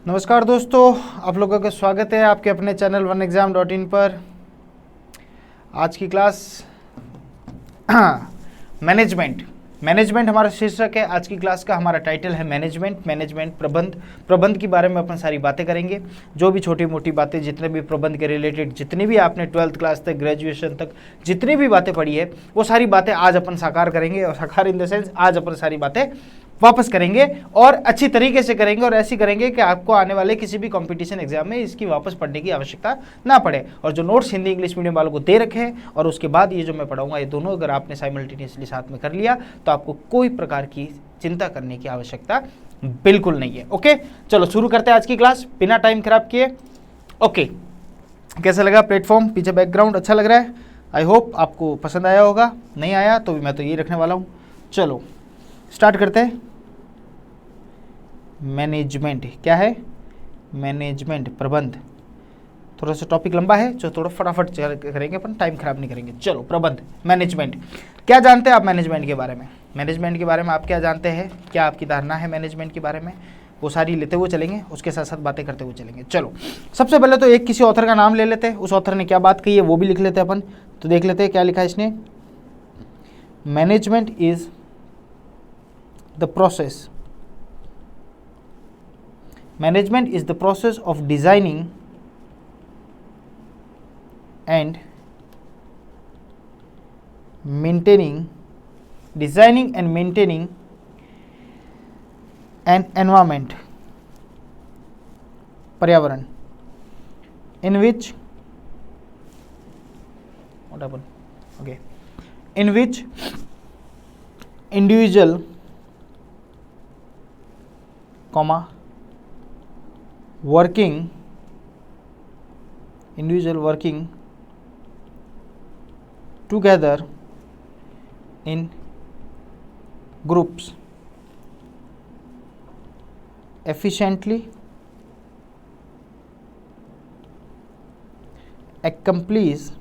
नमस्कार दोस्तों, आप लोगों का स्वागत है आपके अपने चैनल OneExam.in पर। आज की क्लास मैनेजमेंट हमारा शीर्षक है। आज की क्लास का हमारा टाइटल है मैनेजमेंट प्रबंध के बारे में अपन सारी बातें करेंगे। जो भी छोटी मोटी बातें, जितने भी प्रबंध के रिलेटेड, जितनी भी आपने 12th क्लास तक, ग्रेजुएशन तक जितनी भी बातें पढ़ी है, वो सारी बातें आज अपन साकार करेंगे। और साकार इन द सेंस, आज अपन सारी बातें वापस करेंगे और अच्छी तरीके से करेंगे और ऐसी करेंगे कि आपको आने वाले किसी भी कंपटीशन एग्जाम में इसकी वापस पढ़ने की आवश्यकता ना पड़े। और जो नोट्स हिंदी इंग्लिश मीडियम वालों को दे रखे हैं और उसके बाद ये जो मैं पढ़ाऊंगा, ये दोनों अगर आपने साइमल्टेनियसली साथ में कर लिया तो आपको कोई प्रकार की चिंता करने की आवश्यकता बिल्कुल नहीं है। ओके, चलो शुरू करते हैं आज की क्लास बिना टाइम खराब किए। ओके, कैसा लगा प्लेटफॉर्म? पीछे बैकग्राउंड अच्छा लग रहा है? आई होप आपको पसंद आया होगा। नहीं आया तो भी मैं तो ये रखने वाला हूँ। चलो स्टार्ट करते हैं। मैनेजमेंट क्या है? मैनेजमेंट प्रबंध। थोड़ा सा टॉपिक लंबा है, जो थोड़ा फटाफट करेंगे अपन, टाइम खराब नहीं करेंगे। चलो, प्रबंध, मैनेजमेंट। क्या जानते हैं आप मैनेजमेंट के बारे में? मैनेजमेंट के बारे में आप क्या जानते हैं? क्या आपकी धारणा है मैनेजमेंट के बारे में? वो सारी लेते हुए चलेंगे, उसके साथ साथ बातें करते हुए चलेंगे। चलो, सबसे पहले तो एक किसी ऑथर का नाम ले लेते हैं, उस ऑथर ने क्या बात कही है वो भी लिख लेते हैं अपन। तो देख लेते हैं क्या लिखा है इसने। Management is the process Management is the process of designing and maintaining an environment, पर्यावरण, in which individual, working together in groups efficiently accomplish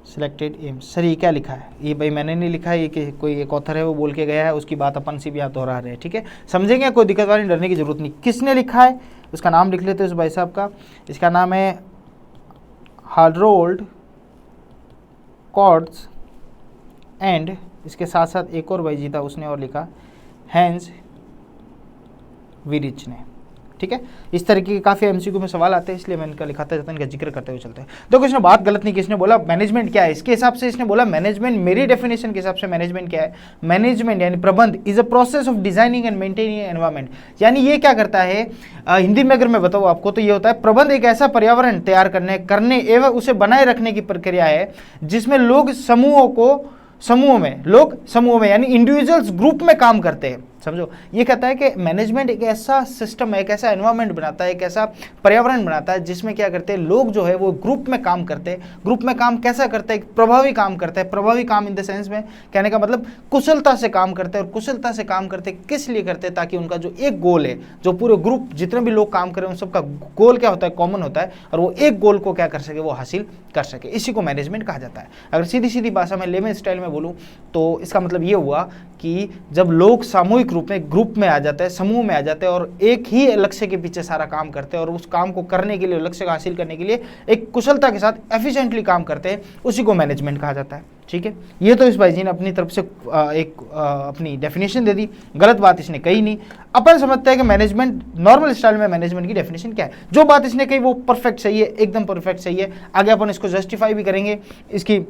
selected AIIMS. Sir ये क्या लिखा है? ये भाई मैंने नहीं लिखा है, ये कि कोई एक ऑथर है वो बोल के गया है, उसकी बात अपन से भी आप दोहरा रहे हैं। ठीक है, समझेंगे, कोई दिक्कत वाली, डरने की जरूरत नहीं। किसने लिखा है उसका नाम लिख लेते हैं उस भाई साहब का। इसका नाम है हारोल्ड कॉर्ट्स एंड इसके साथ साथ एक और भाई जी था, उसने और लिखा हैंस विरिच ने। ठीक है, इस तरीके के काफ़ी एमसीक्यू में सवाल आते हैं, इसलिए मैं इनका लिखाता जाता हूं, इनका जिक्र करते हुए चलते हैं। देखो, इसने बात गलत नहीं की। इसने बोला मैनेजमेंट क्या है, इसके हिसाब से इसने बोला मैनेजमेंट, मेरी डेफिनेशन के हिसाब से मैनेजमेंट क्या है? मैनेजमेंट यानी प्रबंध is a process of designing and maintaining environment. यानी ये क्या करता है, हिंदी में अगर मैं बताऊँ आपको तो ये होता है, प्रबंध एक ऐसा पर्यावरण तैयार करने एवं उसे बनाए रखने की प्रक्रिया है जिसमें लोग समूहों में यानी इंडिविजुअल्स ग्रुप में काम करते हैं। समझो, ये कहता है कि मैनेजमेंट एक ऐसा सिस्टम है, एक ऐसा एनवायरनमेंट बनाता है, एक ऐसा पर्यावरण बनाता है जिसमें क्या करते हैं लोग जो है वो ग्रुप में काम करते हैं। ग्रुप में काम कैसा करते हैं? प्रभावी काम करते हैं। प्रभावी काम इन द सेंस में कहने का मतलब कुशलता से काम करते हैं। और कुशलता से काम करते किस लिए करते हैं? ताकि उनका जो एक गोल है, जो पूरे ग्रुप जितने भी लोग काम करें उन सबका गोल क्या होता है? कॉमन होता है, और वो एक गोल को क्या कर सके? वो हासिल कर सके। इसी को मैनेजमेंट कहा जाता है। अगर सीधी सीधी भाषा में, लेमन स्टाइल में बोलूँ तो इसका मतलब ये हुआ कि जब लोग सामूहिक रूप में, ग्रुप में आ जाते हैं, समूह में आ जाते हैं और एक ही लक्ष्य के पीछे सारा काम करते हैं और उस काम को करने के लिए, लक्ष्य को हासिल करने के लिए एक कुशलता के साथ एफिशिएंटली काम करते हैं, उसी को मैनेजमेंट कहा जाता है। ठीक है, ये तो इस भाई जी ने अपनी तरफ से अपनी डेफिनेशन दे दी, गलत बात इसने कही नहीं। अपन समझते हैं कि मैनेजमेंट, नॉर्मल स्टाइल में मैनेजमेंट की डेफिनेशन क्या है। जो बात इसने कही वो परफेक्ट सही है, एकदम परफेक्ट सही है। आगे अपन इसको जस्टिफाई भी करेंगे, इसकी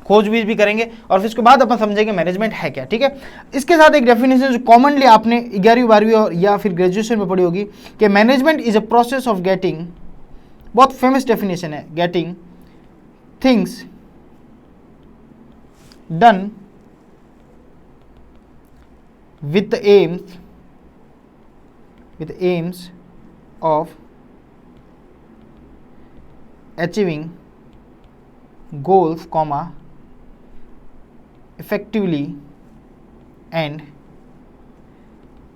खोजबीन भी करेंगे और फिर उसके बाद अपन समझेंगे मैनेजमेंट है क्या। ठीक है, इसके साथ एक डेफिनेशन जो कॉमनली आपने 11वीं 12वीं और या फिर ग्रेजुएशन में पढ़ी होगी कि management is a process of getting, बहुत फेमस डेफिनेशन है, getting things done with AIIMS of achieving goals, effectively and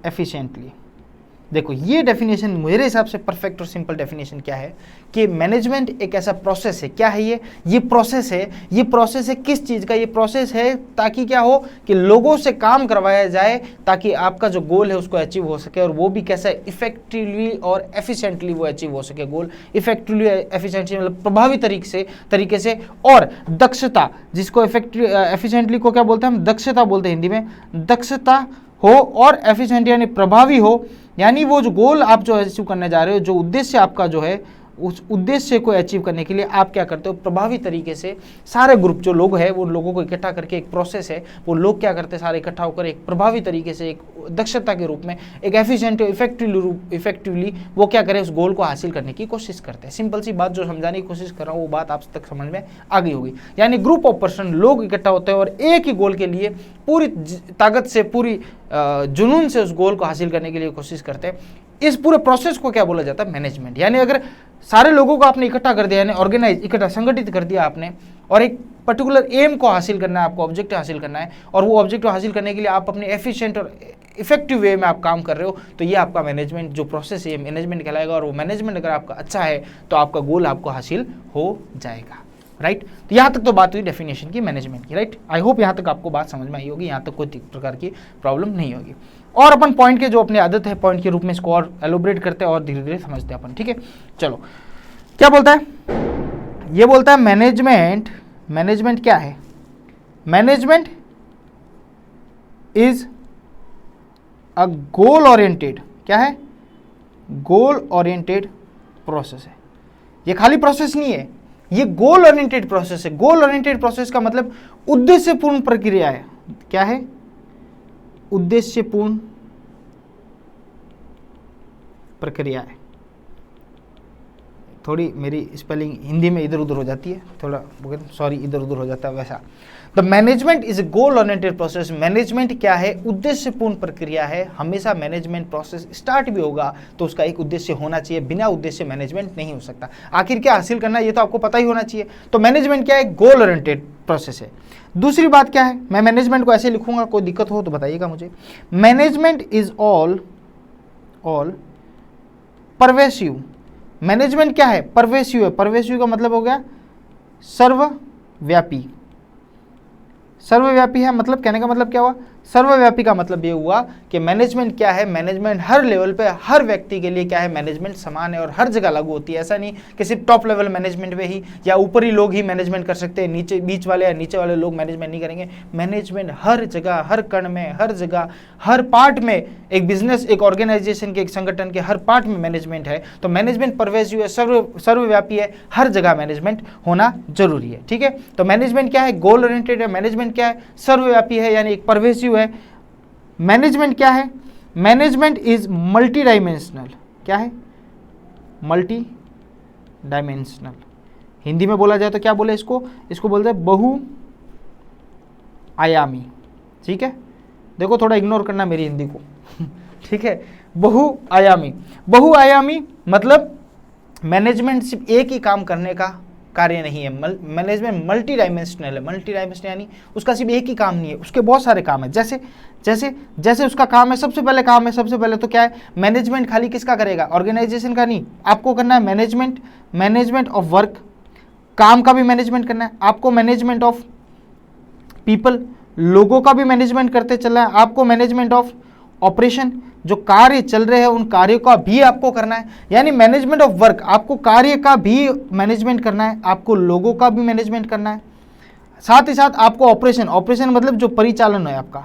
efficiently। देखो ये डेफिनेशन मेरे हिसाब से परफेक्ट और सिंपल डेफिनेशन क्या है कि मैनेजमेंट एक ऐसा प्रोसेस है। क्या है ये प्रोसेस है। ये प्रोसेस है किस चीज़ का? ये प्रोसेस है ताकि क्या हो कि लोगों से काम करवाया जाए ताकि आपका जो गोल है उसको अचीव हो सके, और वो भी कैसा इफेक्टिवली और एफिशिएंटली वो अचीव हो सके। गोल इफेक्टिवली एफिशिएंटली मतलब प्रभावी तरीके से और दक्षता, जिसको एफिशिएंटली को क्या बोलते हैं हम? दक्षता बोलते हैं हिंदी में। दक्षता हो और एफिशिएंट यानी प्रभावी हो, यानी वो जो गोल आप जो अचीव करने जा रहे हो, जो उद्देश्य आपका जो है, उस उद्देश्य को अचीव करने के लिए आप क्या करते हो? प्रभावी तरीके से सारे ग्रुप जो लोग हैं वो लोगों को इकट्ठा करके, एक प्रोसेस है, वो लोग क्या करते हैं? सारे इकट्ठा होकर एक प्रभावी तरीके से, एक दक्षता के रूप में, एक एफिशिएंट इफेक्टिवली वो क्या करें? उस गोल को हासिल करने की कोशिश करते हैं। सिंपल सी बात जो समझाने की कोशिश कर रहा हूँ वो बात आप तक समझ में आ गई होगी। यानी ग्रुप ऑफ पर्सन, लोग इकट्ठा होते हैं और एक ही गोल के लिए पूरी ताकत से, पूरी जुनून से उस गोल को हासिल करने के लिए कोशिश करते हैं। इस पूरे प्रोसेस को क्या बोला जाता है? मैनेजमेंट। यानी अगर सारे लोगों को आपने इकट्ठा कर दिया, यानी ऑर्गेनाइज, इकट्ठा संगठित कर दिया आपने, और एक पर्टिकुलर एम को हासिल करना है, आपको ऑब्जेक्टिव हासिल करना है, और वो ऑब्जेक्टिव हासिल करने के लिए आप अपने एफिशिएंट और इफेक्टिव वे में आप काम कर रहे हो, तो ये आपका मैनेजमेंट जो प्रोसेस है मैनेजमेंट कहलाएगा। और वो मैनेजमेंट अगर आपका अच्छा है तो आपका गोल आपको हासिल हो जाएगा। राइट। तो यहाँ तक तो बात हुई डेफिनेशन की, मैनेजमेंट की। राइट। आई होप यहाँ तक आपको बात समझ में आई होगी, यहाँ तक कोई प्रकार की प्रॉब्लम नहीं होगी। और अपन पॉइंट के जो अपनी आदत है पॉइंट के रूप में इसको और एलोबरेट करते हैं और धीरे धीरे समझते हैं अपन। ठीक है, चलो क्या बोलता है? ये बोलता है मैनेजमेंट क्या है? Management is a goal oriented, क्या है? गोल ओरिएंटेड प्रोसेस है। ये खाली प्रोसेस नहीं है, ये गोल ओरिएंटेड प्रोसेस है। गोल ओरिएंटेड प्रोसेस का मतलब उद्देश्यपूर्ण प्रक्रिया है। क्या है? उद्देश्यपूर्ण प्रक्रिया है। थोड़ी मेरी स्पेलिंग हिंदी में इधर उधर हो जाती है, थोड़ा सॉरी, इधर उधर हो जाता है वैसा। The management is a goal oriented process. Management क्या है? उद्देश्यपूर्ण प्रक्रिया है। हमेशा मैनेजमेंट प्रोसेस स्टार्ट भी होगा तो उसका एक उद्देश्य होना चाहिए, बिना उद्देश्य मैनेजमेंट नहीं हो सकता। आखिर क्या हासिल करना है ये तो आपको पता ही होना चाहिए। तो मैनेजमेंट क्या है? गोल ओरिएंटेड प्रोसेस है। दूसरी बात क्या है? मैं मैनेजमेंट को ऐसे लिखूंगा, कोई दिक्कत हो तो बताइएगा मुझे। Management is all pervasive. Management क्या है? परवेसिव है। परवेसिव का मतलब हो गया सर्वव्यापी। सर्वव्यापी है मतलब कहने का मतलब क्या हुआ? सर्वव्यापी का मतलब ये हुआ कि मैनेजमेंट क्या है? मैनेजमेंट हर लेवल पे, हर व्यक्ति के लिए क्या है? मैनेजमेंट समान है और हर जगह लागू होती है। ऐसा नहीं कि सिर्फ टॉप लेवल मैनेजमेंट में ही या ऊपरी लोग ही मैनेजमेंट कर सकते हैं, नीचे बीच वाले या नीचे वाले लोग मैनेजमेंट नहीं करेंगे। मैनेजमेंट हर जगह, हर कण में, हर जगह, हर पार्ट में, एक बिजनेस, एक ऑर्गेनाइजेशन के, एक संगठन के हर पार्ट में मैनेजमेंट है। तो मैनेजमेंट परवेसिव है, सर्वव्यापी है, हर जगह मैनेजमेंट होना जरूरी है। ठीक है, तो मैनेजमेंट क्या है? गोल ओरिएंटेड है। मैनेजमेंट क्या है? सर्वव्यापी है, यानी एक परवेसिव है। मैनेजमेंट क्या है? Management is multi dimensional. क्या है? Multi dimensional. हिंदी में बोला जाए तो क्या बोले इसको? इसको बोलते हैं बहुआयामी। ठीक है, देखो थोड़ा इग्नोर करना मेरी हिंदी को। ठीक है, बहुआयामी। बहुआयामी मतलब मैनेजमेंट सिर्फ एक ही काम करने का कार्य नहीं है। मैनेजमेंट मल्टी डायमेंशनल है। मल्टी डायमेंशनल यानी उसका सिर्फ एक ही काम नहीं है, उसके बहुत सारे काम है। जैसे जैसे जैसे उसका काम है, सबसे पहले काम है, सबसे पहले तो क्या है? मैनेजमेंट खाली किसका करेगा? ऑर्गेनाइजेशन का नहीं, आपको करना है मैनेजमेंट ऑफ वर्क। काम का भी मैनेजमेंट करना है आपको। मैनेजमेंट ऑफ पीपल, लोगों का भी मैनेजमेंट करते चलना है आपको। मैनेजमेंट ऑफ ऑपरेशन, जो कार्य चल रहे हैं उन कार्यों का भी आपको करना है। यानी मैनेजमेंट ऑफ वर्क, आपको कार्य का भी मैनेजमेंट करना है, आपको लोगों का भी मैनेजमेंट करना है। साथ ही साथ आपको ऑपरेशन मतलब जो परिचालन है आपका,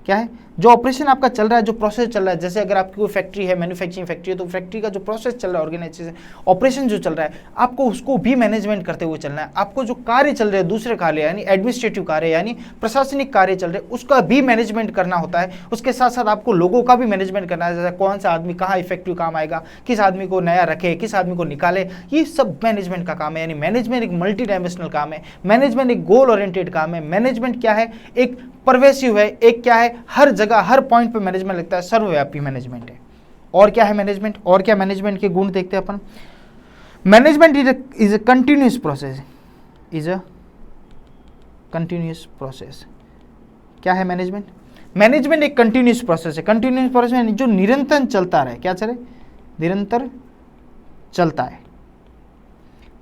क्या है? जो ऑपरेशन आपका चल रहा है, जो प्रोसेस चल रहा है। जैसे अगर आपकी कोई फैक्ट्री है, मैन्युफैक्चरिंग फैक्ट्री है, तो फैक्ट्री का जो प्रोसेस चल रहा है, ऑर्गेनाइजेशन ऑपरेशन जो चल रहा है, आपको उसको भी मैनेजमेंट करते हुए चलना है। आपको जो कार्य चल रहे हैं, दूसरे कार्य यानी एडमिनिस्ट्रेटिव कार्य यानी प्रशासनिक कार्य चल रहे हैं, उसका भी मैनेजमेंट करना होता है। उसके साथ साथ आपको लोगों का भी मैनेजमेंट करना है। जैसे कौन सा आदमी कहाँ इफेक्टिव काम आएगा, किस आदमी को नया रखे, किस आदमी को निकाले, ये सब मैनेजमेंट का काम है। यानी मैनेजमेंट एक मल्टी डायमेंशनल काम है। मैनेजमेंट एक गोल ओरिएंटेड काम है। मैनेजमेंट क्या है? एक परवेसिव है। एक क्या है? हर जगह, हर पॉइंट पे मैनेजमेंट लगता है। सर्वव्यापी मैनेजमेंट है। और क्या है मैनेजमेंट? और क्या मैनेजमेंट के गुण देखते हैं अपन। Management is a continuous process. Is a continuous process. क्या है मैनेजमेंट? मैनेजमेंट एक कंटिन्यूस प्रोसेस है। कंटिन्यूस प्रोसेस में जो निरंतर चलता रहे, क्या चले, निरंतर चलता है,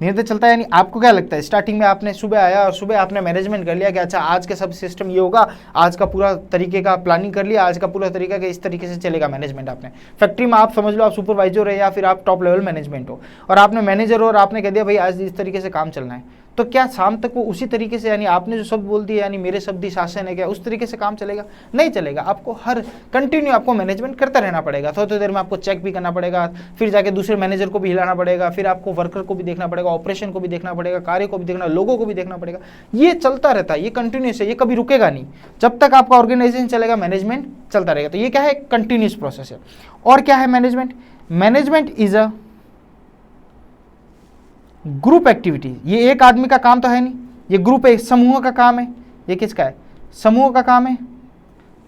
निरंतर चलता है। यानी आपको क्या लगता है, स्टार्टिंग में आपने सुबह आया और सुबह आपने मैनेजमेंट कर लिया कि अच्छा आज का सब सिस्टम ये होगा, आज का पूरा तरीके का प्लानिंग कर लिया, आज का पूरा तरीका कि इस तरीके से चलेगा मैनेजमेंट। आपने फैक्ट्री में आप समझ लो आप सुपरवाइजर है या फिर आप टॉप लेवल मैनेजमेंट हो और आपने मैनेजर हो और आपने कह दिया भाई आज इस तरीके से काम चलना है, तो क्या शाम तक वो उसी तरीके से, यानी आपने जो शब्द बोल दिया यानी मेरे शब्द ही शासन है, क्या उस तरीके से काम चलेगा? नहीं चलेगा। आपको हर कंटिन्यू आपको मैनेजमेंट करता रहना पड़ेगा। थोड़ी देर में आपको चेक भी करना पड़ेगा, फिर जाके दूसरे मैनेजर को भी हिलाना पड़ेगा, फिर आपको वर्कर को भी देखना पड़ेगा, ऑपरेशन को भी देखना पड़ेगा, कार्य को भी देखना, लोगों को भी देखना पड़ेगा। ये चलता रहता है, ये कंटिन्यूस है, ये कभी रुकेगा नहीं। जब तक आपका ऑर्गेनाइजेशन चलेगा मैनेजमेंट चलता रहेगा। तो ये क्या है, कंटिन्यूस प्रोसेस है। और क्या है management? Management is a group activity. ये एक आदमी का काम तो है नहीं, ये ग्रुप है, समूह का काम है। ये किसका है? समूह का काम है,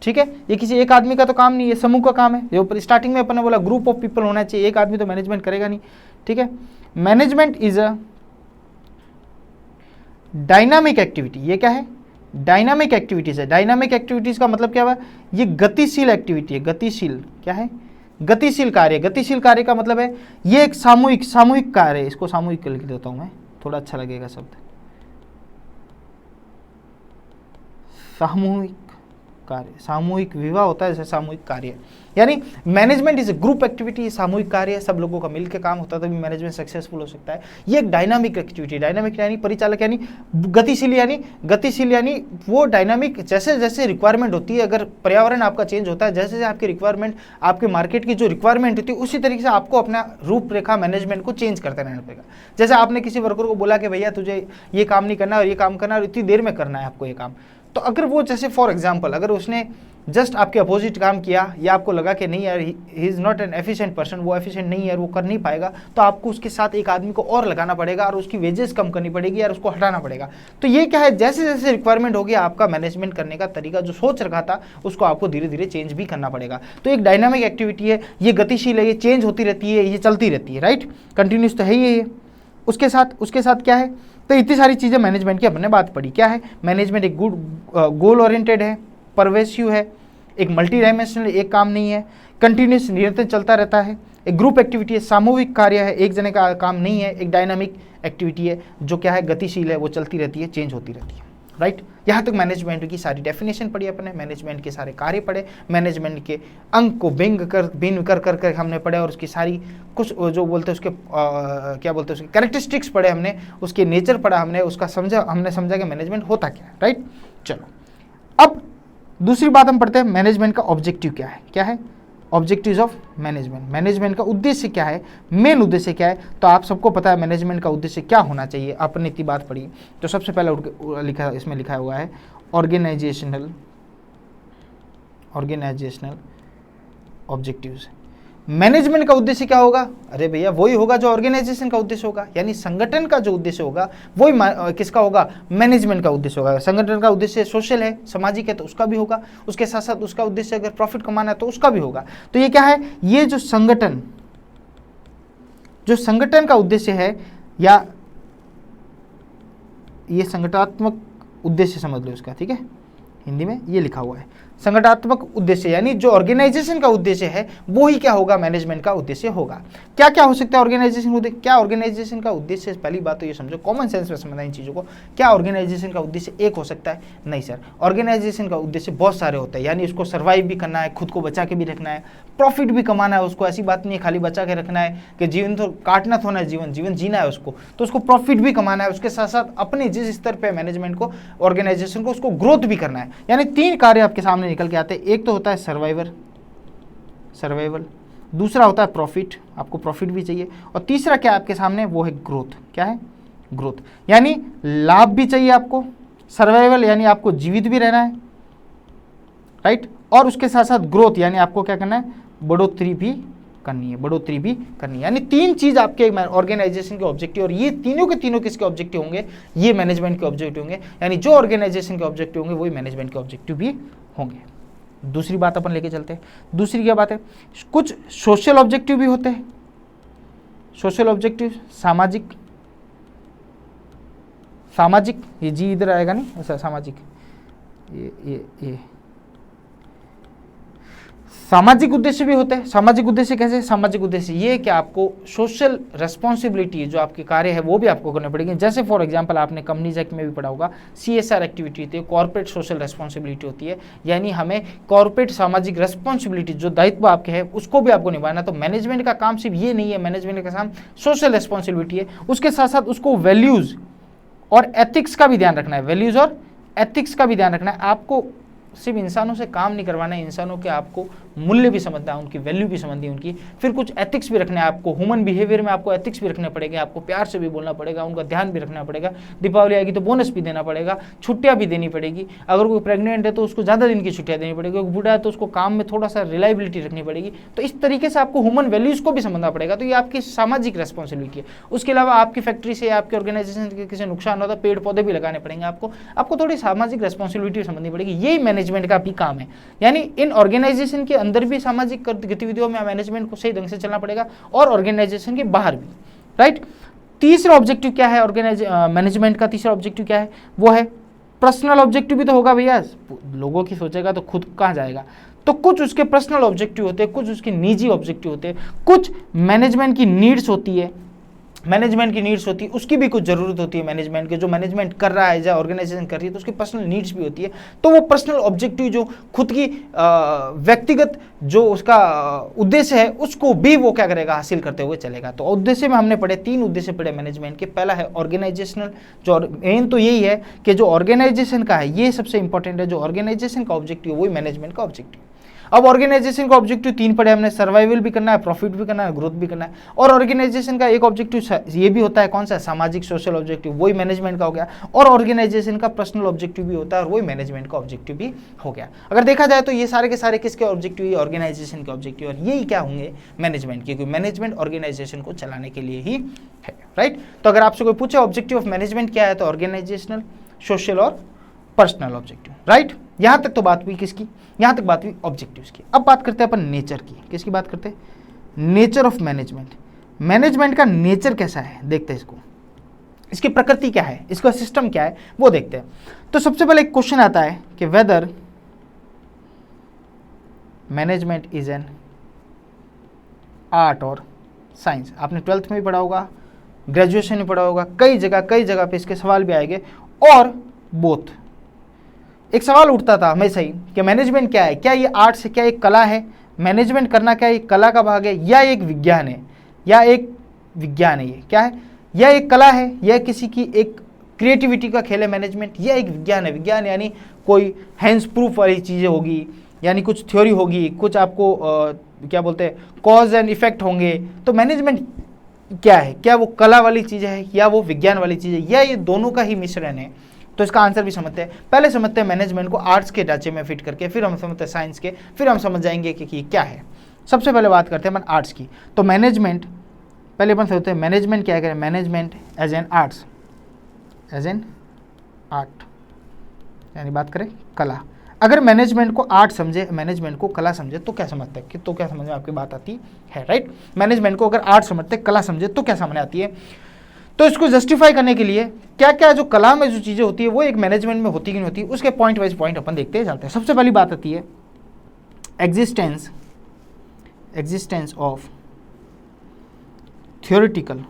ठीक है। ये किसी एक आदमी का तो काम नहीं, ये समूह का काम है। जो स्टार्टिंग में अपन ने बोला ग्रुप ऑफ पीपल होना चाहिए, एक आदमी तो मैनेजमेंट करेगा नहीं, ठीक है। Management is a dynamic activity. ये क्या है? डायनामिक एक्टिविटीज है। डायनामिक एक्टिविटीज का मतलब क्या हुआ? ये गतिशील एक्टिविटी है। गतिशील क्या है? गतिशील कार्य। गतिशील कार्य का मतलब है ये एक सामूहिक कार्य है। इसको सामूहिक लिख देता हूं मैं, थोड़ा अच्छा लगेगा शब्द। सामूहिक कार्य, सामूहिक विवाह होता है जैसे सामूहिक कार्य, यानी management is a group activity, सामूहिक कार्य है, सब लोगों का मिलकर काम होता है तभी मैनेजमेंट सक्सेसफुल हो सकता है। ये एक डायनामिक एक्टिविटी। डायनामिक यानी परिचालक, यानी गतिशील, यानी वो डायनामिक जैसे जैसे रिक्वायरमेंट होती है। अगर पर्यावरण आपका चेंज होता है, जैसे जैसे आपकी रिक्वायरमेंट, आपके मार्केट की जो रिक्वायरमेंट होती है, उसी तरीके से आपको अपना रूपरेखा मैनेजमेंट को चेंज करते रहना पड़ेगा। जैसे आपने किसी वर्कर को बोला कि भैया तुझे ये काम नहीं करना और ये काम करना और इतनी देर में करना है आपको ये काम, तो अगर वो जैसे फॉर एग्जांपल अगर उसने जस्ट आपके अपोजिट काम किया या आपको लगा कि नहीं यार he is not an efficient person, वो एफिशिएंट नहीं है, वो कर नहीं पाएगा, तो आपको उसके साथ एक आदमी को और लगाना पड़ेगा और उसकी वेजेस कम करनी पड़ेगी यार, उसको हटाना पड़ेगा। तो ये क्या है, जैसे जैसे रिक्वायरमेंट होगी आपका मैनेजमेंट करने का तरीका जो सोच रखा था उसको आपको धीरे धीरे चेंज भी करना पड़ेगा। तो एक डायनामिक एक्टिविटी है, ये गतिशील है, ये चेंज होती रहती है, ये चलती रहती है, राइट। कंटिन्यूस तो है ही ये। उसके साथ क्या है, तो इतनी सारी चीज़ें मैनेजमेंट की अपने बात पड़ी। क्या है मैनेजमेंट? एक गुड गोल ओरिएंटेड है, परवेसिव है, एक मल्टी डायमेंशनल, एक काम नहीं है, कंटिन्यूस निरंतर चलता रहता है, एक ग्रुप एक्टिविटी है, सामूहिक कार्य है, एक जने का काम नहीं है, एक डायनामिक एक्टिविटी है जो क्या है गतिशील है, वो चलती रहती है, चेंज होती रहती है, राइट। यहाँ तक मैनेजमेंट की सारी डेफिनेशन पढ़ी अपने, मैनेजमेंट के सारे कार्य पढ़े, मैनेजमेंट के अंक को भिन्न कर हमने पढ़े और उसकी सारी कुछ जो बोलते हैं उसके क्या बोलते हैं उसके कैरेक्टरिस्टिक्स पढ़े हमने, उसके नेचर पढ़ा हमने, उसका हमने समझा कि मैनेजमेंट होता क्या है, राइट। चलो अब दूसरी बात हम पढ़ते हैं, मैनेजमेंट का ऑब्जेक्टिव क्या है। क्या है ऑब्जेक्टिव्स ऑफ मैनेजमेंट? मैनेजमेंट का उद्देश्य क्या है, मेन उद्देश्य क्या है? तो आप सबको पता है मैनेजमेंट का उद्देश्य क्या होना चाहिए, आपने इतनी बात पढ़ी। तो सबसे पहले इसमें लिखा हुआ है ऑर्गेनाइजेशनल ऑब्जेक्टिव्स। मैनेजमेंट का उद्देश्य क्या होगा? अरे भैया वही होगा जो ऑर्गेनाइजेशन का उद्देश्य होगा, यानी संगठन का जो उद्देश्य होगा वही किसका होगा? मैनेजमेंट का उद्देश्य होगा। संगठन का उद्देश्य सोशल है, सामाजिक है, तो उसका भी होगा। उसके साथ साथ उसका उद्देश्य अगर प्रॉफिट कमाना है तो उसका भी होगा। तो ये क्या है, ये जो संगठन का उद्देश्य है, या ये संगठनात्मक उद्देश्य समझ लो इसका, ठीक है, हिंदी में ये लिखा हुआ है संगठनात्मक उद्देश्य, यानी जो ऑर्गेनाइजेशन का उद्देश्य है वो ही क्या होगा? मैनेजमेंट का उद्देश्य होगा। क्या क्या हो सकता है ऑर्गेनाइजेशन उद्देश्य? क्या ऑर्गेनाइजेशन का उद्देश्य? पहली बात तो ये समझो, कॉमन सेंस में समझना इन चीज़ों को। क्या ऑर्गेनाइजेशन का उद्देश्य एक हो सकता है? नहीं सर, ऑर्गेनाइजेशन का उद्देश्य बहुत सारे होते हैं, यानी उसको सर्वाइव भी करना है, खुद को बचा के भी रखना है, प्रॉफिट भी कमाना है उसको। ऐसी बात नहीं है खाली बचा के रखना है कि जीवन तो काटना थोड़ा है, जीवन जीना है उसको, तो उसको प्रॉफिट भी कमाना है। उसके साथ साथ अपने जिस स्तर पर मैनेजमेंट को, ऑर्गेनाइजेशन को, उसको ग्रोथ भी करना है। यानी 3 कार्य आपके सामने निकल के आते हैं। एक तो होता है सर्वाइवल, दूसरा होता है प्रॉफिट, आपको प्रॉफिट भी चाहिए, और तीसरा क्या है आपके सामने? वो है ग्रोथ। क्या है? ग्रोथ, यानी लाभ भी चाहिए आपको, सर्वाइवल यानी आपको जीवित भी रहना है, राइट, और उसके साथ साथ ग्रोथ यानी आपको क्या करना है? बढ़ोतरी भी करनी है। यानी 3 चीज आपके ऑर्गेनाइजेशन के ऑब्जेक्टिव, और ये तीनों के तीनों किसके ऑब्जेक्टिव होंगे? ये मैनेजमेंट के ऑब्जेक्टिव होंगे। यानी जो ऑर्गेनाइजेशन के ऑब्जेक्टिव होंगे वही मैनेजमेंट के ऑब्जेक्टिव भी होंगे। दूसरी बात अपन लेके चलते हैं। दूसरी क्या बात है? कुछ सोशल ऑब्जेक्टिव भी होते हैं। सोशल ऑब्जेक्टिव सामाजिक, ये जी इधर आएगा नहीं, ऐसा सामाजिक, ये सामाजिक उद्देश्य भी होते हैं। सामाजिक उद्देश्य कैसे? सामाजिक उद्देश्य ये कि आपको सोशल रेस्पॉन्सिबिलिटी जो आपके कार्य है वो भी आपको करने पड़ेंगे। जैसे फॉर एग्जांपल आपने कंपनीज एक्ट में भी पढ़ा होगा, CSR एक्टिविटी होती है, कॉर्पोरेट सोशल रेस्पॉन्सिबिलिटी होती है, यानी हमें कॉर्पोरेट सामाजिक रेस्पॉन्सिबिलिटी जो दायित्व आपके है उसको भी आपको निभाना। तो मैनेजमेंट का काम सिर्फ ये नहीं है, मैनेजमेंट का काम सोशल रेस्पॉन्सिबिलिटी है, उसके साथ साथ उसको वैल्यूज और एथिक्स का भी ध्यान रखना है। वैल्यूज और एथिक्स का भी ध्यान रखना है। आपको सिर्फ इंसानों से काम नहीं करवाना है, इंसानों के आपको मूल्य भी समझना है, उनकी वैल्यू भी समझनी है उनकी, फिर कुछ एथिक्स भी रखना है आपको। ह्यूमन बिहेवियर में आपको एथिक्स भी रखने पड़ेंगे, आपको प्यार से भी बोलना पड़ेगा, उनका ध्यान भी रखना पड़ेगा। दीपावली आएगी तो बोनस भी देना पड़ेगा, छुट्टियां भी देनी पड़ेगी। अगर कोई प्रेग्नेंट है तो उसको ज़्यादा दिन की छुट्टियां देनी पड़ेगी, कोई बूढ़ा है तो उसको काम में थोड़ा सा रिलायबिलिटी रखनी पड़ेगी। तो इस तरीके से आपको ह्यूमन वैल्यूज़ को भी समझना पड़ेगा। तो ये आपकी सामाजिक रेस्पॉन्सिबिलिटी है। उसके अलावा आपकी फैक्ट्री से, आपकी ऑर्गेनाइजेशन के किसी नुकसान होता है, पेड़ पौधे भी लगाने पड़ेंगे आपको थोड़ी सामाजिक रेस्पॉन्सिबिलिटी समझनी पड़ेगी। यही मैनेजमेंट का भी काम है। यानी इन ऑर्गेनाइजेशन के अंदर भी सामाजिक गतिविधियों में मैनेजमेंट को सही ढंग से चलना पड़ेगा और ऑर्गेनाइजेशन के बाहर भी, राइट। तीसरा ऑब्जेक्टिव क्या है मैनेजमेंट का? तीसरा ऑब्जेक्टिव क्या है? वो है पर्सनल ऑब्जेक्टिव भी तो होगा भैया, लोगों की सोचेगा तो खुद कहाँ जाएगा। तो कुछ उसके पर्सनल ऑब्जेक्टिव होते हैं, कुछ उसके निजी ऑब्जेक्टिव होते हैं, कुछ मैनेजमेंट की नीड्स होती है, उसकी भी कुछ ज़रूरत होती है मैनेजमेंट के, जो मैनेजमेंट कर रहा है या ऑर्गेनाइजेशन कर रही है तो उसकी पर्सनल नीड्स भी होती है। तो वो पर्सनल ऑब्जेक्टिव जो खुद की व्यक्तिगत जो उसका उद्देश्य है उसको भी वो क्या करेगा? हासिल करते हुए चलेगा। तो उद्देश्य में हमने पढ़े, 3 उद्देश्य पढ़े मैनेजमेंट के। पहला है ऑर्गेनाइजेशनल, जो मेन तो यही है कि जो ऑर्गेनाइजेशन का है ये सबसे इंपॉर्टेंट है। जो ऑर्गेनाइजेशन का ऑब्जेक्टिव वही मैनेजमेंट का ऑब्जेक्टिव। अब ऑर्गेनाइजेशन का ऑब्जेक्टिव 3 पढ़े हमने, सर्वाइवल भी करना है, प्रॉफिट भी करना है, ग्रोथ भी करना है। और ऑर्गेनाइजेशन का एक ऑब्जेक्टिव ये भी होता है, कौन सा? सामाजिक सोशल ऑब्जेक्टिव, वही मैनेजमेंट का हो गया। और ऑर्गेनाइजेशन का पर्सनल ऑब्जेक्टिव भी होता है और वही मैनेजमेंट का ऑब्जेक्टिव भी हो गया। अगर देखा जाए तो ये सारे के सारे किसके ऑब्जेक्टिव? ये ऑर्गेनाइजेशन के ऑब्जेक्टिव, और यही क्या होंगे? मैनेजमेंट के, क्योंकि मैनेजमेंट ऑर्गेनाइजेशन को चलाने के लिए ही है, राइट। तो अगर आपसे कोई पूछे ऑब्जेक्टिव ऑफ मैनेजमेंट क्या है, तो ऑर्गेनाइजेशनल, सोशल और पर्सनल ऑब्जेक्टिव, राइट। यहां तक तो बात हुई किसकी? यहां तक बात हुई ऑब्जेक्टिव्स की। अब बात करते हैं अपन नेचर की। किसकी बात करते हैं? Nature of management. मैनेजमेंट का नेचर कैसा है देखते हैं इसको, इसकी प्रकृति क्या है, इसका सिस्टम क्या है वो देखते हैं। तो सबसे पहले एक क्वेश्चन आता है कि whether management is an art और साइंस। आपने 12th में भी पढ़ा होगा, ग्रेजुएशन में पढ़ा होगा, कई जगह पे इसके सवाल भी आएंगे। और बोथ एक सवाल उठता था हमेशा ही कि मैनेजमेंट क्या है? क्या ये आर्ट्स है? क्या एक कला है? मैनेजमेंट करना क्या एक कला का भाग है या एक विज्ञान है? ये क्या है? या एक कला है या किसी की एक क्रिएटिविटी का खेल है मैनेजमेंट, या एक विज्ञान है? विज्ञान यानी कोई हैंड्स प्रूफ वाली चीज़ें होगी, यानी कुछ थ्योरी होगी, कुछ आपको क्या बोलते हैं, कॉज एंड इफेक्ट होंगे। तो मैनेजमेंट क्या है? क्या वो कला वाली चीज़ है या वो विज्ञान वाली चीज़ है, या ये दोनों का ही मिश्रण है? तो इसका आंसर भी समझते हैं। पहले समझते हैं मैनेजमेंट को आर्ट्स के ढांचे में फिट करके, फिर हम समझते हैं साइंस के, फिर हम समझ जाएंगे कि ये क्या है। सबसे पहले बात करते हैं अपन आर्ट्स की। तो मैनेजमेंट पहले अपन सोचते हैं मैनेजमेंट क्या है? Management as an arts, as an art, यानी बात करें कला। अगर मैनेजमेंट को आर्ट समझे, मैनेजमेंट को कला समझे तो क्या समझते हैं? कि तो क्या समझ में आपकी बात आती है, राइट। मैनेजमेंट को अगर आर्ट समझते, कला समझे तो क्या समझ आती है? तो इसको जस्टिफाई करने के लिए क्या क्या जो कला में जो चीज़ें होती है वो एक मैनेजमेंट में होती कि नहीं होती, उसके पॉइंट वाइज पॉइंट अपन देखते चलते हैं। सबसे पहली बात आती है एग्जिस्टेंस ऑफ थियोरेटिकल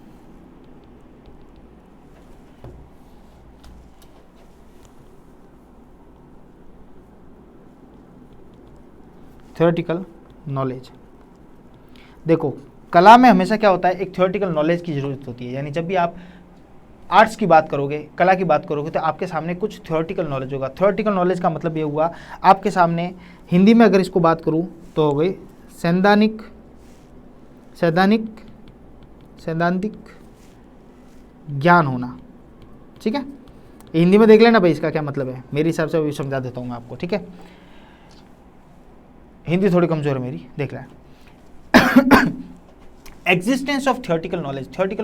नॉलेज। देखो कला में हमेशा क्या होता है, एक थ्योरेटिकल नॉलेज की जरूरत होती है। यानी जब भी आप आर्ट्स की बात करोगे, कला की बात करोगे, तो आपके सामने कुछ थ्योरेटिकल नॉलेज होगा। थ्योरेटिकल नॉलेज का मतलब ये हुआ आपके सामने, हिंदी में अगर इसको बात करूँ तो हो गई सैद्धांतिक ज्ञान होना, ठीक है। हिंदी में देख लेना भाई इसका क्या मतलब है, मेरे हिसाब से अभी समझा देता हूँ मैं आपको, ठीक है। हिंदी थोड़ी कमजोर है मेरी, देख लें। एग्जिस्टेंस ऑफ थियोरेटिकल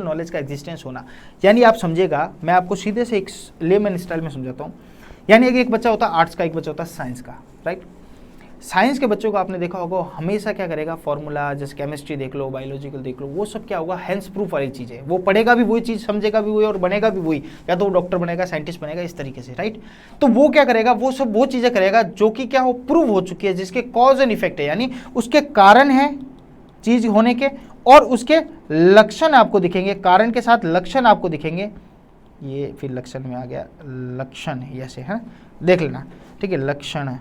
नॉलेज का एग्जिस्टेंस होना, यानी आप समझेगा, मैं आपको सीधे से एक लेमैन स्टाइल में समझाता हूँ। यानी एक बच्चा होता है आर्ट्स का, एक बच्चा होता है साइंस का, राइट। साइंस के बच्चों को आपने देखा होगा हमेशा क्या करेगा, फॉर्मूला जैसे केमिस्ट्री देख लो, बायोलॉजिकल देख लो, वो सब क्या होगा, हैंड्स प्रूफ वाली चीज़ है। वो पढ़ेगा भी वही चीज़, समझेगा भी वही और बनेगा भी वही, या तो वो डॉक्टर बनेगा, साइंटिस्ट बनेगा, इस तरीके से, राइट। तो वो क्या करेगा, वो सब वो चीज़ें करेगा जो कि क्या हो, प्रूव हो चुकी है, जिसके कॉज एंड इफेक्ट है, यानी उसके कारण है चीज़ होने के, और उसके लक्षण आपको दिखेंगे, कारण के साथ लक्षण आपको दिखेंगे। ये फिर लक्षण में आ गया, लक्षण ऐसे है, देख लेना, ठीक है, लक्षण है।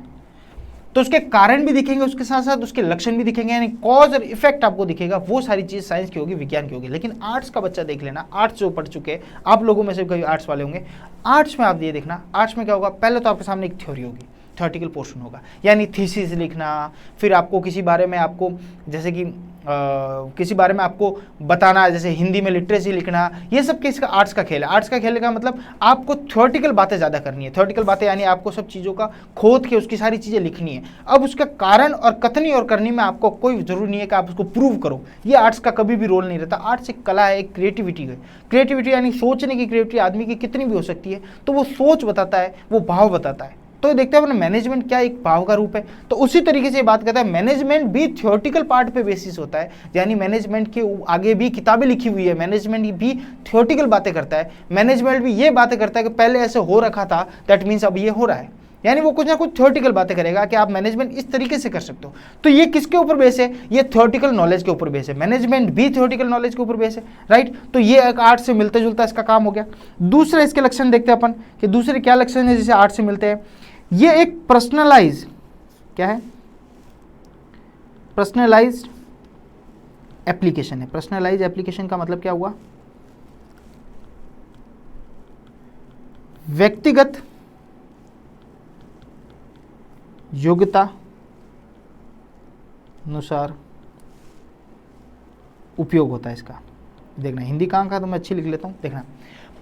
तो उसके कारण भी दिखेंगे, उसके साथ साथ उसके लक्षण भी दिखेंगे, यानी कॉज और इफेक्ट आपको दिखेगा। वो सारी चीज साइंस की होगी, विज्ञान की होगी। लेकिन आर्ट्स का बच्चा देख लेना, आर्ट्स जो पढ़ चुके हैं, आप लोगों में से कभी आर्ट्स वाले होंगे, आर्ट्स में आप ये देखना, आर्ट्स में क्या होगा, पहले तो आपके सामने एक थ्योरी होगी, थ्योरेटिकल पोर्शन होगा, यानी थीसिस लिखना, फिर आपको किसी बारे में आपको जैसे कि किसी बारे में आपको बताना, जैसे हिंदी में लिटरेसी लिखना, ये सब किसका, आर्ट्स का खेल है। आर्ट्स का खेल का मतलब आपको थ्योरेटिकल बातें ज़्यादा करनी है। थ्योरेटिकल बातें यानी आपको सब चीज़ों का खोद के उसकी सारी चीज़ें लिखनी है। अब उसका कारण और कथनी और करनी में आपको कोई जरूरी नहीं है कि आप उसको प्रूव करो, ये आर्ट्स का कभी भी रोल नहीं रहता। आर्ट्स एक कला है, एक क्रिएटिविटी है। क्रिएटिविटी यानी सोचने की क्रिएटिविटी आदमी की कितनी भी हो सकती है, तो वो सोच बताता है, वो भाव बताता है। तो देखते हैं अपने मैनेजमेंट क्या एक भाव का रूप है। तो उसी तरीके से बात करता है, मैनेजमेंट भी थ्योरेटिकल पार्ट पे बेसिस होता है, यानी मैनेजमेंट के आगे भी किताबें लिखी हुई है, मैनेजमेंट भी थ्योरेटिकल बातें करता है। मैनेजमेंट भी ये बातें करता है कि पहले ऐसे हो रखा था, दैट मीन्स अब ये हो रहा है, यानी वो कुछ ना कुछ थ्योरेटिकल बातें करेगा कि आप मैनेजमेंट इस तरीके से कर सकते हो। तो ये किसके ऊपर बेस है, ये थ्योरेटिकल नॉलेज के ऊपर बेस है। मैनेजमेंट भी थ्योरेटिकल नॉलेज के ऊपर बेस है, राइट। तो ये एक आर्ट से मिलता जुलता इसका काम हो गया। दूसरे इसके लक्षण देखते हैं अपन कि दूसरे क्या लक्षण है जिसे आर्ट से मिलते हैं। ये एक पर्सनलाइज, क्या है, पर्सनलाइज्ड एप्लीकेशन है। पर्सनलाइज एप्लीकेशन का मतलब क्या हुआ, व्यक्तिगत योग्यता अनुसार उपयोग होता है इसका। देखना हिंदी कहाँ का, तो मैं अच्छी लिख लेता हूँ, देखना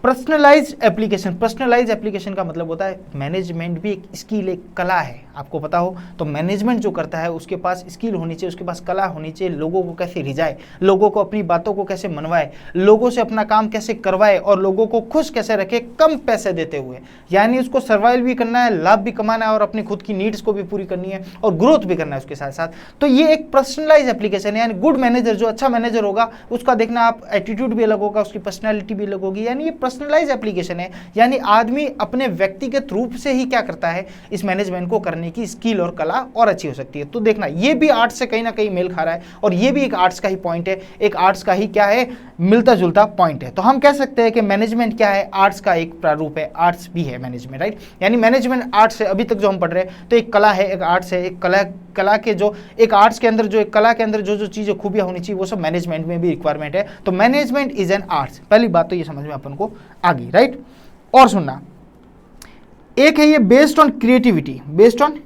पर्सनलाइज एप्लीकेशन। पर्सनलाइज एप्लीकेशन का मतलब होता है मैनेजमेंट भी एक स्किल, एक कला है। आपको पता हो तो मैनेजमेंट जो करता है उसके पास स्किल होनी चाहिए, उसके पास कला होनी चाहिए, लोगों को कैसे रिझाए, लोगों को अपनी बातों को कैसे मनवाए, लोगों से अपना काम कैसे करवाए और लोगों को खुश कैसे रखे कम पैसे देते हुए। यानी उसको सर्वाइव भी करना है, लाभ भी कमाना है और अपनी खुद की नीड्स को भी पूरी करनी है और ग्रोथ भी करना है उसके साथ साथ। तो ये एक पर्सनलाइज एप्लीकेशन है। यानी गुड मैनेजर, जो अच्छा मैनेजर होगा उसका देखना आप एटीट्यूड भी अलग होगा, उसकी पर्सनैलिटी भी अलग होगी। यानी ये पर्सनलाइज एप्लीकेशन है, यानी आदमी अपने व्यक्तिगत रूप से ही क्या करता है, इस मैनेजमेंट को करने की स्किल और कला और अच्छी हो सकती है। तो देखना ये भी आर्ट्स से कहीं ना कहीं मेल खा रहा है और ये भी एक आर्ट्स का ही पॉइंट है, एक आर्ट्स का ही क्या है, मिलता जुलता पॉइंट है। तो हम कह सकते हैं कि मैनेजमेंट क्या है, आर्ट्स का एक प्रारूप है, आर्ट्स भी है मैनेजमेंट, राइट। यानी मैनेजमेंट आर्ट्स है, अभी तक जो हम पढ़ रहे हैं तो एक कला है, एक आर्ट्स है, एक कला के जो एक आर्ट्स के अंदर जो एक कला के अंदर जो जो चीजें खूबियां होनी चाहिए वो सब मैनेजमेंट में भी रिक्वायरमेंट है। तो मैनेजमेंट इज एन आर्ट्स, पहली बात तो ये समझ में अपन को आ गई, राइट। और सुनना, एक है ये based on creativity, based on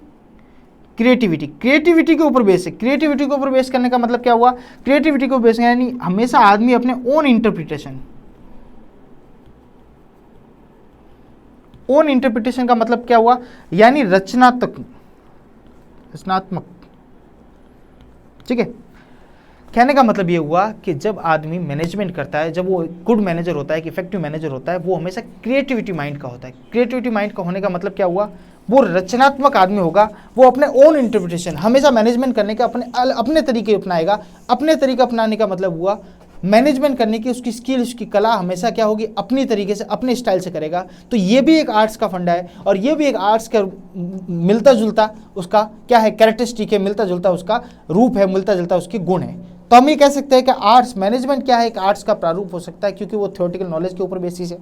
creativity, creativity के ऊपर बेस है। क्रिएटिविटी के ऊपर बेस करने का मतलब क्या हुआ, क्रिएटिविटी को बेस यानी हमेशा आदमी अपने ओन इंटरप्रिटेशन, ओन इंटरप्रिटेशन का मतलब क्या हुआ, यानी रचनात्मक, ठीक है। कहने का मतलब ये हुआ कि जब आदमी मैनेजमेंट करता है, जब वो गुड मैनेजर होता है, कि इफेक्टिव मैनेजर होता है, वो हमेशा क्रिएटिविटी माइंड का होता है। क्रिएटिविटी माइंड का होने का मतलब क्या हुआ, वो रचनात्मक आदमी होगा, वो अपने ओन इंटरप्रिटेशन हमेशा मैनेजमेंट करने का अपने तरीके अपनाएगा। अपने तरीके अपनाने का मतलब हुआ मैनेजमेंट करने की उसकी स्किल, उसकी कला हमेशा क्या होगी, अपनी तरीके से, अपने स्टाइल से करेगा। तो ये भी एक आर्ट्स का फंडा है और ये भी एक आर्ट्स का मिलता जुलता उसका क्या है, कैरेक्टरिस्टिक है, मिलता जुलता उसका रूप है, मिलता जुलता उसके गुण है। तो हम ये कह सकते हैं कि आर्ट्स मैनेजमेंट क्या है, एक आर्ट्स का प्रारूप हो सकता है, क्योंकि वो थ्योरेटिकल नॉलेज के ऊपर बेसिस है,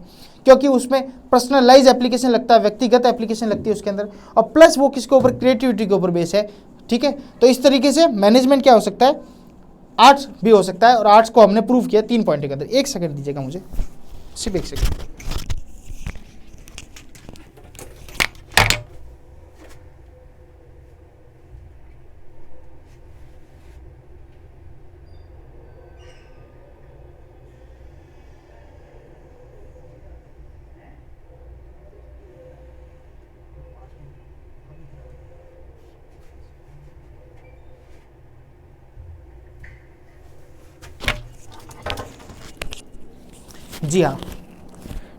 क्योंकि उसमें पर्सनलाइज एप्लीकेशन लगता है, व्यक्तिगत एप्लीकेशन लगती है उसके अंदर, और प्लस वो किसके ऊपर, क्रिएटिविटी के ऊपर बेस है, ठीक है। तो इस तरीके से मैनेजमेंट क्या हो सकता है, आर्ट्स भी हो सकता है। और आर्ट्स को हमने प्रूव किया 3 पॉइंट के अंदर। एक सेकंड दीजिएगा मुझे, सिर्फ 1 सेकंड। जी हाँ,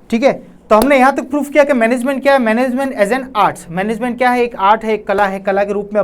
ठीक है। तो हमने यहाँ तक प्रूफ किया कि मैनेजमेंट क्या है, management as an arts, management क्या है, एक आर्ट है, एक कला है, कला के रूप में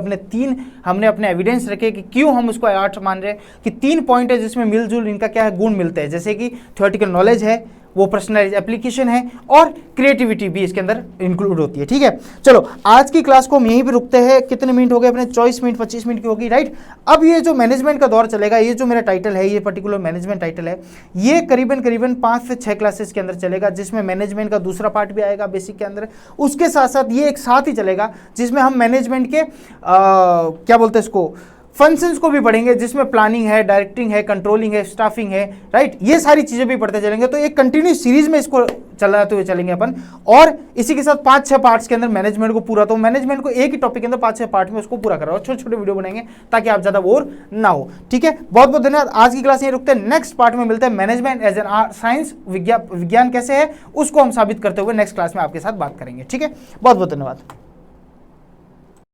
हमने अपने एविडेंस रखे कि क्यों हम उसको आर्ट मान रहे हैं, कि 3 पॉइंट है जिसमें मिलजुल इनका क्या है, गुण मिलते हैं, जैसे कि थ्योरेटिकल नॉलेज है, वो पर्सनलाइज एप्लीकेशन है, और क्रिएटिविटी भी इसके अंदर इंक्लूड होती है। ठीक है, चलो आज की क्लास को हम यहीं पे रुकते हैं। कितने मिनट हो गए अपने? 24 मिनट 25 मिनट की होगी, राइट। अब ये जो मैनेजमेंट का दौर चलेगा, ये जो मेरा टाइटल है, ये पर्टिकुलर मैनेजमेंट टाइटल है, ये करीबन 5 से 6 क्लासेस के अंदर चलेगा, जिसमें मैनेजमेंट का दूसरा पार्ट भी आएगा बेसिक के अंदर। उसके साथ साथ ये एक साथ ही चलेगा जिसमें हम मैनेजमेंट के क्या बोलते हैं इसको, फंक्शंस को भी पढ़ेंगे, जिसमें प्लानिंग है, डायरेक्टिंग है, कंट्रोलिंग है, स्टाफिंग है, राइट। ये सारी चीजें भी पढ़ते चलेंगे। तो एक कंटिन्यूस सीरीज में इसको चलाते हुए चलेंगे अपन, और इसी के साथ 5-6 पार्ट्स के अंदर मैनेजमेंट को पूरा, तो मैनेजमेंट को एक ही टॉपिक के अंदर 5-6 पार्ट में उसको पूरा कराओ, छोटे छोटे वीडियो बनाएंगे ताकि आप ज्यादा बोर ना हो। ठीक है, बहुत बहुत धन्यवाद। आज की क्लास यहीं रुकते हैं, नेक्स्ट पार्ट में मिलते हैं। Management as an art, science, विज्ञान कैसे है उसको हम साबित करते हुए नेक्स्ट क्लास में आपके साथ बात करेंगे। ठीक है, बहुत बहुत धन्यवाद।